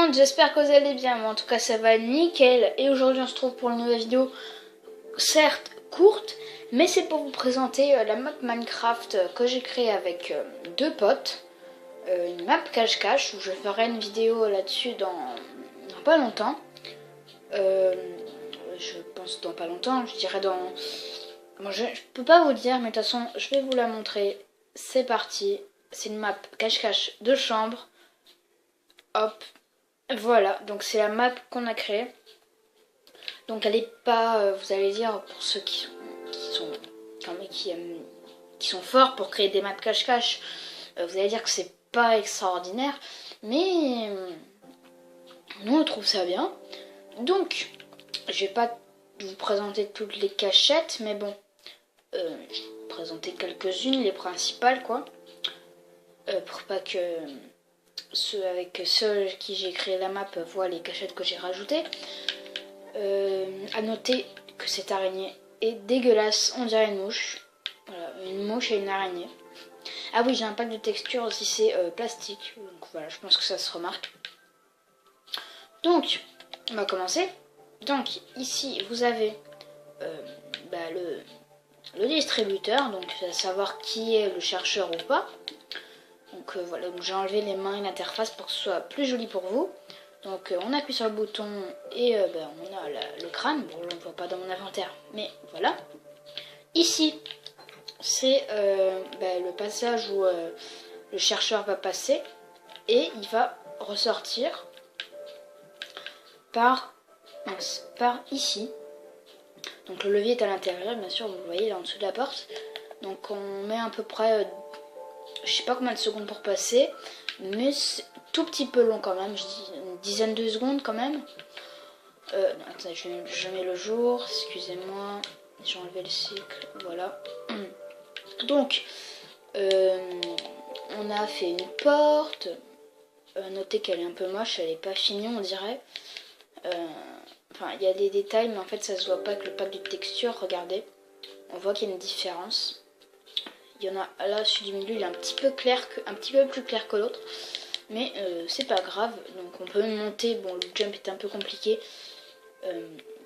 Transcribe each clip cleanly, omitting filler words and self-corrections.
monde, j'espère que vous allez bien. Moi, en tout cas, ça va nickel. Et aujourd'hui, on se trouve pour une nouvelle vidéo, certes courte, mais c'est pour vous présenter la map Minecraft que j'ai créée avec deux potes. Une map cache-cache où je ferai une vidéo là-dessus dans pas longtemps. Je pense dans pas longtemps, je dirais dans... Bon, je peux pas vous dire, mais de toute façon, je vais vous la montrer. C'est parti. C'est une map cache-cache de chambre. Hop. Voilà, donc c'est la map qu'on a créée. Donc elle est pas, vous allez dire, pour ceux qui sont forts pour créer des maps cache-cache, vous allez dire que c'est pas extraordinaire, mais nous on trouve ça bien. Donc je vais pas vous présenter toutes les cachettes, mais bon, je vais vous présenter quelques-unes, les principales quoi, pour pas que ceux avec qui j'ai créé la map voient les cachettes que j'ai rajoutées. À noter que cette araignée est dégueulasse, on dirait une mouche. Voilà, une mouche et une araignée. Ah oui, j'ai un pack de texture aussi, c'est plastique. Donc voilà, je pense que ça se remarque. Donc, on va commencer. Donc ici, vous avez le distributeur, donc à savoir qui est le chercheur ou pas. Donc voilà, donc j'ai enlevé les mains et l'interface pour que ce soit plus joli pour vous. Donc on appuie sur le bouton et on a le crâne. Bon, là on ne voit pas dans mon inventaire, mais voilà. Ici, c'est le passage où le chercheur va passer et il va ressortir par ici. Donc le levier est à l'intérieur, bien sûr, vous le voyez là en dessous de la porte. Donc on met à peu près, je sais pas combien de secondes pour passer, mais c'est tout petit peu long quand même, je dis une dizaine de secondes quand même. Non, attendez, je mets le jour, excusez-moi, j'ai enlevé le cycle, voilà. Donc, on a fait une porte, notez qu'elle est un peu moche, elle est pas finie on dirait. Enfin, il y a des détails, mais en fait ça se voit pas avec le pack de texture, regardez. On voit qu'il y a une différence. Il y en a là, celui du milieu, il est un petit peu plus clair que l'autre. Mais c'est pas grave, donc on peut monter. Bon, le jump est un peu compliqué,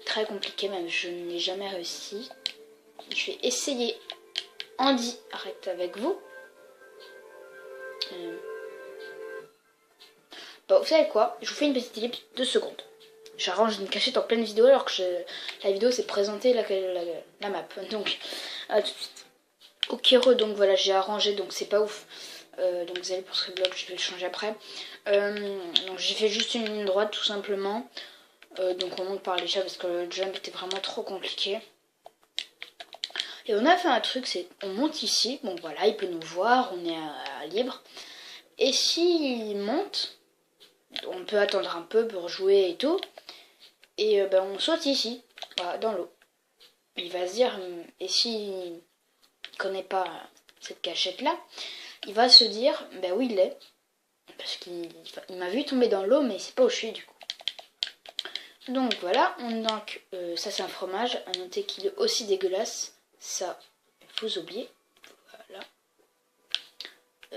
très compliqué même, je n'ai jamais réussi. Je vais essayer en direct avec vous. Vous savez quoi, je vous fais une petite ellipse de 2 secondes. J'arrange une cachette en pleine vidéo alors que la vidéo c'est présenter la map. Donc, à tout de suite. Ok, donc voilà, j'ai arrangé, donc c'est pas ouf. Donc vous allez pour ce bloc, je vais le changer après. Donc j'ai fait juste une ligne droite tout simplement. Donc on monte par les chats parce que le jump était vraiment trop compliqué. Et on a fait un truc, c'est on monte ici. Bon voilà, il peut nous voir, on est à libre. Et s'il monte, on peut attendre un peu pour jouer et tout. Et on saute ici, voilà, dans l'eau. Il va se dire, et s'il connaît pas cette cachette là, il va se dire, ben oui il l'est. Parce qu'il m'a vu tomber dans l'eau, mais il sait pas où je suis du coup. Donc voilà, ça c'est un fromage, à noter qu'il est aussi dégueulasse. Ça, vous oubliez. Voilà.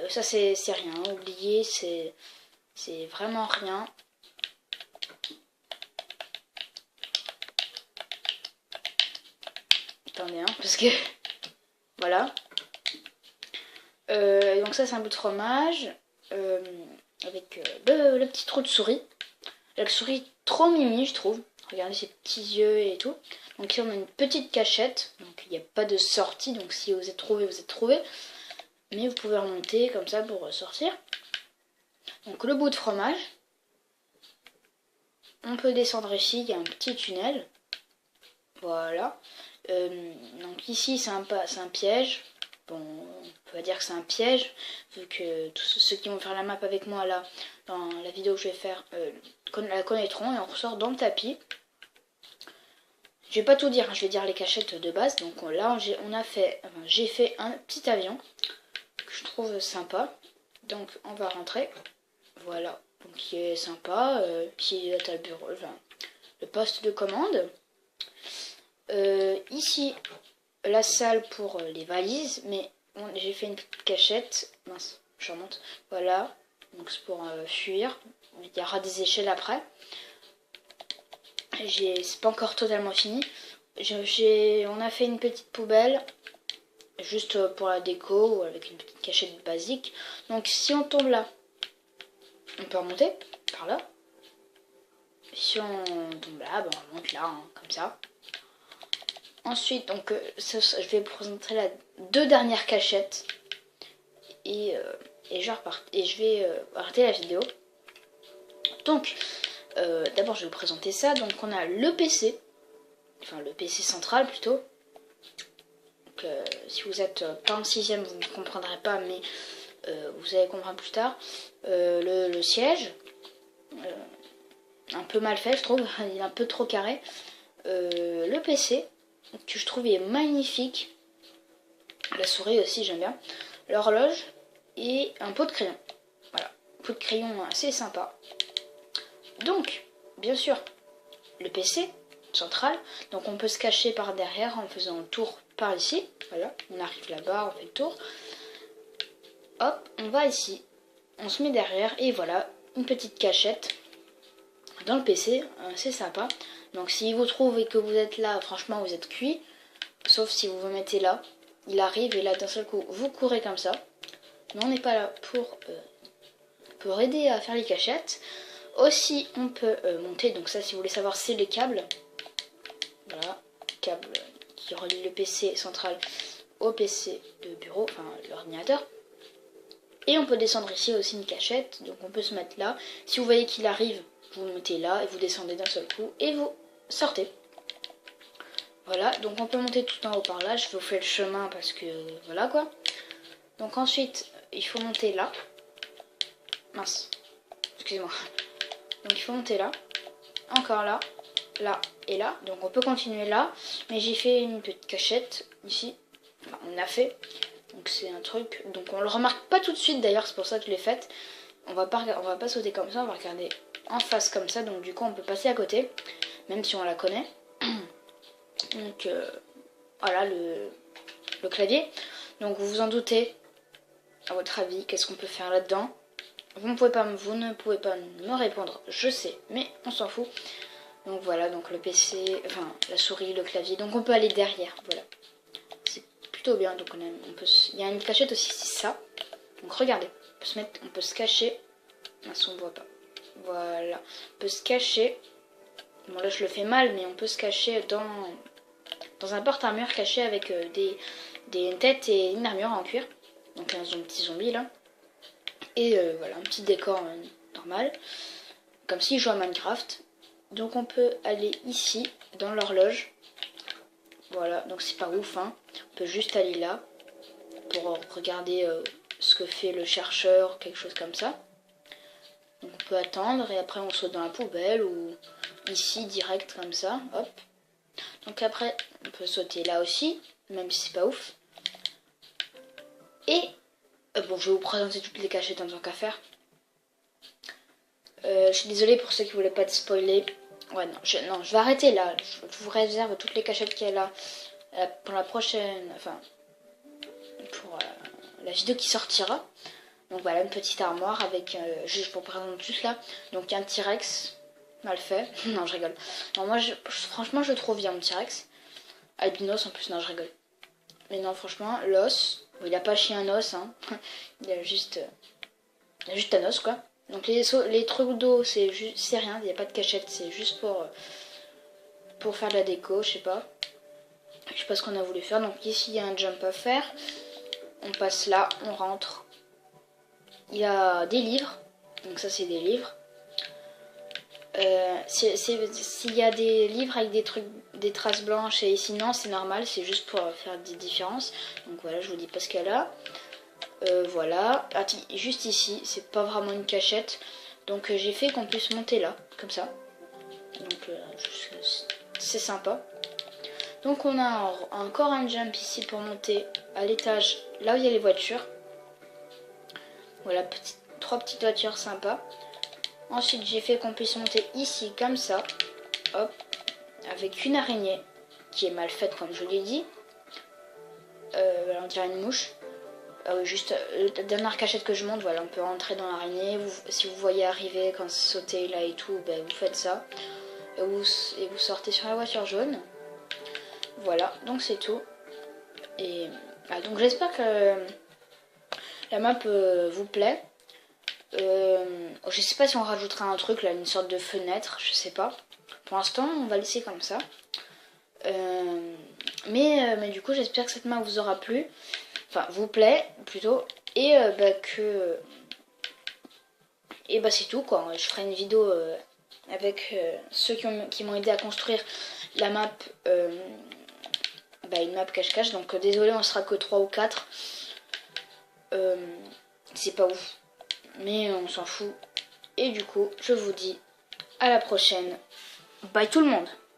Ça c'est rien, oubliez, c'est vraiment rien. Attendez, parce que... Voilà. Donc ça c'est un bout de fromage. Avec le petit trou de souris. La souris trop mimi je trouve. Regardez ses petits yeux et tout. Donc ici on a une petite cachette. Donc il n'y a pas de sortie. Donc si vous êtes trouvé, vous êtes trouvé. Mais vous pouvez remonter comme ça pour sortir. Donc le bout de fromage. On peut descendre ici. Il y a un petit tunnel. Voilà. Donc ici c'est un piège. Bon, on peut dire que c'est un piège, vu que tous ceux qui vont faire la map avec moi là, dans la vidéo que je vais faire, la connaîtront, et on ressort dans le tapis. Je vais pas tout dire, hein, je vais dire les cachettes de base. Donc là, j'ai fait un petit avion que je trouve sympa. Donc on va rentrer. Voilà, donc qui est sympa, qui est le bureau, enfin, le poste de commande. Ici, la salle pour les valises, mais j'ai fait une petite cachette. Mince, je remonte. Voilà, donc c'est pour fuir. il y aura des échelles après. C'est pas encore totalement fini. On a fait une petite poubelle juste pour la déco ou avec une petite cachette basique. Donc si on tombe là, on peut remonter par là. Si on tombe là, ben on remonte là, hein, comme ça. Ensuite, donc je vais vous présenter la 2 dernières cachettes et je vais arrêter la vidéo. Donc d'abord je vais vous présenter ça. Donc on a le PC, enfin le PC central plutôt. Donc, si vous êtes pas en 6ème, vous ne comprendrez pas, mais vous allez comprendre plus tard. Le siège, un peu mal fait je trouve, il est un peu trop carré. Le PC, que je trouve est magnifique. La souris aussi j'aime bien. L'horloge et un pot de crayon. Voilà, pot de crayon assez sympa. Donc, bien sûr, le PC central. Donc on peut se cacher par derrière en faisant le tour par ici. Voilà, on arrive là-bas, on fait le tour. Hop, on va ici. On se met derrière et voilà, une petite cachette dans le PC. C'est sympa. Donc si vous trouvez que vous êtes là, franchement vous êtes cuit. Sauf si vous vous mettez là. Il arrive et là d'un seul coup vous courez comme ça. Mais on n'est pas là pour aider à faire les cachettes. Aussi on peut monter, donc ça si vous voulez savoir c'est les câbles. Voilà, câble qui relie le PC central au PC de bureau, enfin l'ordinateur. Et on peut descendre ici aussi une cachette, donc on peut se mettre là. Si vous voyez qu'il arrive, vous montez là et vous descendez d'un seul coup et vous sortez. Voilà, donc on peut monter tout en haut par là. Je vous fais le chemin parce que voilà quoi. Donc ensuite, il faut monter là. Mince, excusez-moi. Donc il faut monter là, encore là, là et là. Donc on peut continuer là, mais j'ai fait une petite cachette ici. Enfin, on a fait. Donc c'est un truc. Donc on le remarque pas tout de suite d'ailleurs, c'est pour ça que je l'ai faite. On va pas sauter comme ça, on va regarder en face comme ça. Donc du coup on peut passer à côté, même si on la connaît. Donc voilà le clavier. Donc vous vous en doutez, à votre avis, qu'est-ce qu'on peut faire là-dedans? Vous ne pouvez pas me répondre, je sais, mais on s'en fout. Donc voilà, donc le PC, enfin la souris, le clavier, donc on peut aller derrière, voilà. C'est plutôt bien, donc il y a une cachette aussi, c'est ça. Donc regardez, on peut se cacher, mince on voit pas, voilà, on peut se cacher, bon là je le fais mal, mais on peut se cacher dans un porte-armure caché avec des têtes et une armure en cuir, donc un petit zombie là. Et voilà, un petit décor normal, comme si je jouais à Minecraft. Donc on peut aller ici, dans l'horloge. Voilà, donc c'est pas ouf, hein. On peut juste aller là, pour regarder ce que fait le chercheur, quelque chose comme ça. Donc on peut attendre, et après on saute dans la poubelle, ou ici, direct, comme ça, hop. Donc après, on peut sauter là aussi, même si c'est pas ouf. Et bon, je vais vous présenter toutes les cachettes en tant qu'à faire. Je suis désolée pour ceux qui voulaient pas être spoilés. Ouais, non, je vais arrêter là. Je vous réserve toutes les cachettes qu'il y a là pour la prochaine. Enfin, pour la vidéo qui sortira. Donc voilà, une petite armoire avec. Juste pour présenter tout cela. Donc un T-Rex. Mal fait. Non, je rigole. Non, moi, franchement, je trouve bien mon T-Rex. Avec du os en plus, non, je rigole. Mais non, franchement, l'os. Bon, il a pas chié un os, hein. Il a juste un os, quoi. Donc les trucs d'eau, c'est rien, il n'y a pas de cachette, c'est juste pour faire de la déco, je sais pas. Je sais pas ce qu'on a voulu faire. Donc ici, il y a un jump à faire. On passe là, on rentre. Il y a des livres. Donc ça, c'est des livres. S'il y a des livres avec des traces blanches et ici non, c'est normal, c'est juste pour faire des différences. Donc voilà, je vous dis pas ce qu'elle a. Voilà, juste ici, c'est pas vraiment une cachette. Donc j'ai fait qu'on puisse monter là, comme ça. Donc c'est sympa. Donc on a encore un jump ici pour monter à l'étage, là où il y a les voitures. Voilà, 3 petites voitures sympas. Ensuite j'ai fait qu'on puisse monter ici comme ça. Hop, avec une araignée qui est mal faite comme je l'ai dit. Voilà, on dirait une mouche. Ah oui, juste la dernière cachette que je monte, voilà, on peut rentrer dans l'araignée. Si vous voyez arriver quand sauter là et tout, ben, vous faites ça. Et vous sortez sur la voiture jaune. Voilà, donc c'est tout. Et donc j'espère que la map vous plaît. Je sais pas si on rajoutera un truc là, une sorte de fenêtre, je sais pas. Pour l'instant, on va laisser comme ça. Mais du coup, j'espère que cette map vous aura plu. Enfin, vous plaît plutôt. Et c'est tout quoi. Je ferai une vidéo avec ceux qui m'ont aidé à construire la map. Une map cache-cache. Donc désolé, on sera que 3 ou 4. C'est pas ouf. Mais on s'en fout. Et du coup, je vous dis à la prochaine. Bye tout le monde.